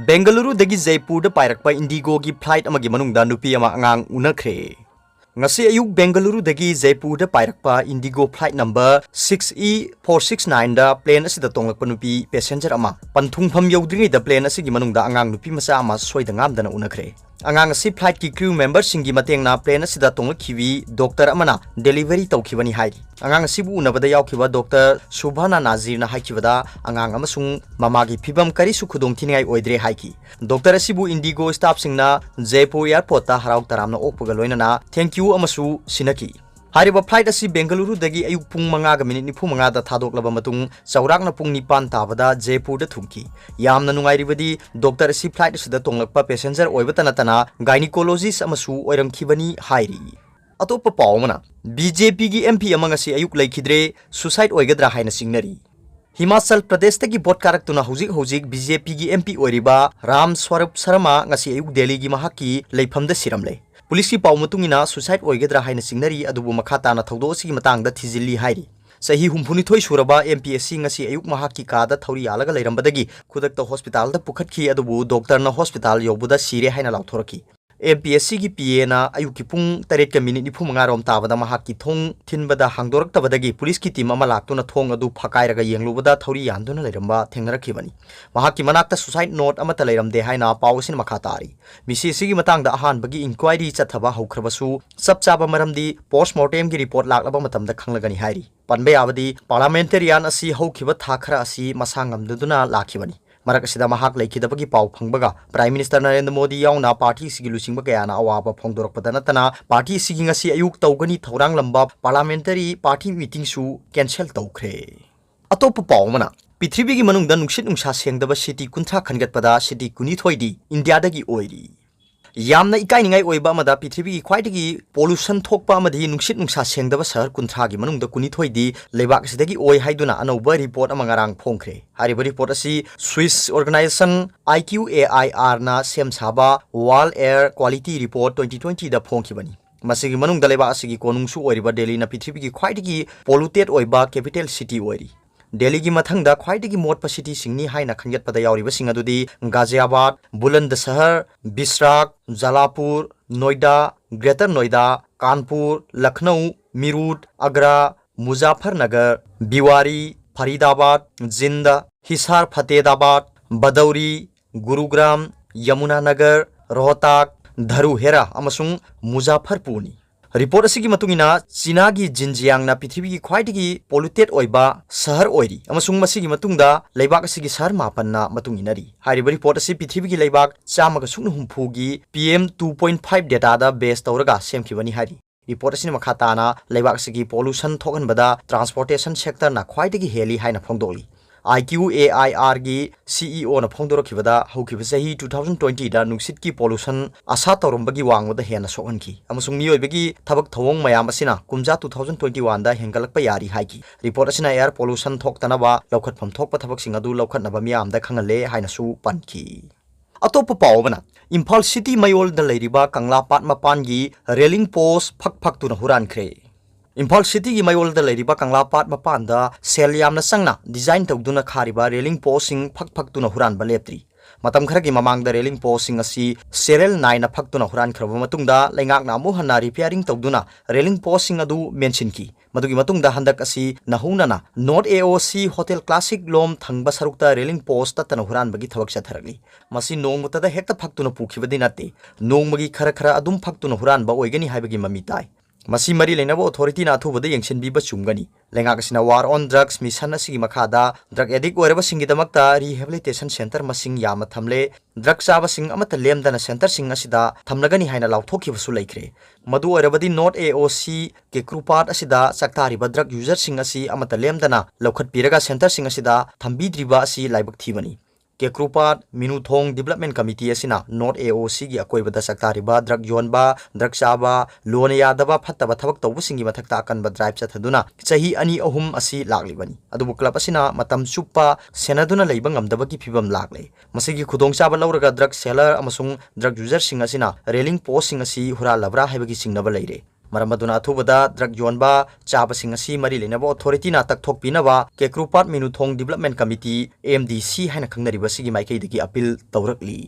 Bengaluru दगी Jaipur पायरकपा Indigo की flight अमगी मनुंगदा नुपी अमा अंगांग उनखरे ngasi ayuk Bengaluru dagi Jaipur da pairakpa Indigo flight number 6E469 da plane asida tonglakpa nupi passenger ama panthungpham yaudringai da plane asigi manungda angang nupi masa ama soida ngamdana unakre angang asi flight ki crew member singi matengna plane asida tonglakhiwi doctor amana delivery tawkhibani hairi angang asibu unabada yaukhiba doctor Shubhana Nazir na haikibada angang amasung mamagi phibam kari su khudong thingai oidre haiki doctor asibu Indigo staff singna Jaipur airport ta harau taramna okpaga loinana thank you amasu sinaki hariba flight asi Bengaluru dagi ayuk pung manga ga minute nifu manga da thadok laba matung chaurakna pung nipan tabada Jaipur da thumki yamna nungai ribadi doctor asi flight asida tonglakpa passenger oibatana tana gynecologist amasu oirangkhibani hairi atopa pawmana BJP gi MP amanga si ayuk laikhidre suicide oigadra haina singnari Himachal Pradesh tagi bot karak tuna hojik BJP gi MP oiriba Ram Swarup Sharma ngasi ayuk Delhi gi mahaki leifamda siramle police की पाव मतुंगिना suicide ओइगद्रा हाइना सिंगनरी अदुबु मखाताना थौदो सिगी मतंगदा थिजिल्ली हाइरी सही हुमफुनिथोय सुरबा MPSC ngasi ayuk mahaki kada thauri alaga leiरambadagi khudakta hospital da pukhatki adubu doctor na hospital yobuda sire haina lauthoraki MPSC gi PA na ayuk ki pung 8 minute nifu manga rom tabada mahaki thong thinbada hangdorak tabadagi police ki team ama laktuna thong adu phakairaga yenglubada thauri yanduna leiramba thengnarakibani mahaki manakta suicide note ama leiramde haina pawsin makhatari misi sigi matangda ahan bagi inquiry chathaba haukhrabasu sapchaba maramdi postmortem gi report laklaba matamda khanglagani hairi panbe yabadi parliamentarian asi haukhiba thakhara asi masangamduduna lakhibani marak asida mahak laikhidabagi paw phangbaga Prime Minister Narendra Modi yauna party sigi lusingba kayana awaba phongdorakpadana tana party sigi ngasi ayuk tawgani thorang lamba parliamentary party meeting su cancel tawkhre atop pawmana Prithvi gi manungda nungsit nungsa sengdaba city kuntha khangatpada city kunithoidi India dagi oiri yamna ikainingai oiba amada Prithvi gi khwaidagi pollution thokpa amadi nungsit nungsa sengdaba sahar kuntha gi manungda kunithoidi leibak sidagi oi haiduna anauba report amangarang phongkhre hariba report asi Swiss organization IQAIR na semsaba World Air Quality Report 2020 da phongkhibani masigi manungda leiba asigi konungsu oiriba Delhi na Prithvi gi khwaidagi polluted oiba capital city oiri Delhi gi mathangda khwaidagi motpa city singni haina khangetpada yauriba sing adudi Ghaziabad Bulandshahr Bisrak Jalapur Noida Greater Noida Kanpur Lucknow Meerut Agra Muzaffarnagar Biwari Faridabad Jind Hisar Fatehgabad Badauri Gurugram Yamunanagar Rohtak Dharuhera amasung Muzaffarpurni report asigi matungina China gi Xinjiang na Prithvi gi khwaidagi polluted oiba sahar oiri amasung masigi matungda leibak asigi sahar mapan na matunginari hariba report asi Prithvi gi leibak chamaga suknu humpu gi PM 2.5 data da base tawraga semkhibani hari report asini makhatana leibak asigi pollution thoganbada transportation sector na khwaidagi heli haina phongdoli IQAIR gi CEO na phongdorakhibada haukiba sahi 2020 da nungsit ki pollution asa tawrumbagi wangwada hena sohanki amasung miyoibagi thabak thawong mayam asina kumja 2021 da hengalakpa yari haiki report asina air pollution thoktanaba lokhatpham thokpa thabak singadu lokhatnaba miyam da khangale haina su panki atop pawbana Imphal city mayol da leiriba Kangla Pat mapan gi railing post phak tuna huran khre Imphal city gi mayol da leiriba Kangla Pat mapan da sel yamna sangna design tawduna khariba railing post sing phak tuna huran baleptri matam kharagi mamang da railing post sing asi serial 9 na phak tuna huran khraba matungda leingak na mu hanna repairing tawduna railing post sing adu mention ki madugi matungda handak asi nahunana North AOC Hotel Classic lom thangba sarukta railing post ta tana huran bagi thabak chatharagli masi nongmuta da hekta phak tuna pukhibadi natte nongmagi khara adum phak tuna huran ba oigani haibagi mamitai masi mari lenabo authority na thubada yengsin biba chumgani lengak sina war on drugs mission asigi makhada drug addict oiraba singidamakta rehabilitation center masing yama thamle drug chaba sing amata lemdana center sing asida thamlagani haina lauthokhibasu laikre madu oirabadi North AOC ke krupat asida chaktariba drug user sing asi amata lemdana lokhat piraga center sing asida thambidriba asi laibak thibani ke krupat Minuthong Development Committee asina North AOC gi akoibada saktariba drug yonba drug chaba lone yadaba phattaba thabak tawbusingi mathakta akanba drive chathaduna chahi ani ahum asi laklibani adubu club asina matam chuppa senaduna leiba ngamdabagi phibam lakle masigi khudong chaba lauraga drug seller amasung drug user sing asina railing post sing asi hura labra haibagi singnaba leire मरम अदुना अथुबदा drug योनबा चाबसिंग asi mari lenaba authority na tak thok pinaba Kekrupat Minuthong Development Committee AMDC haina khangnariba sigi maikei dagi appeal tawrakli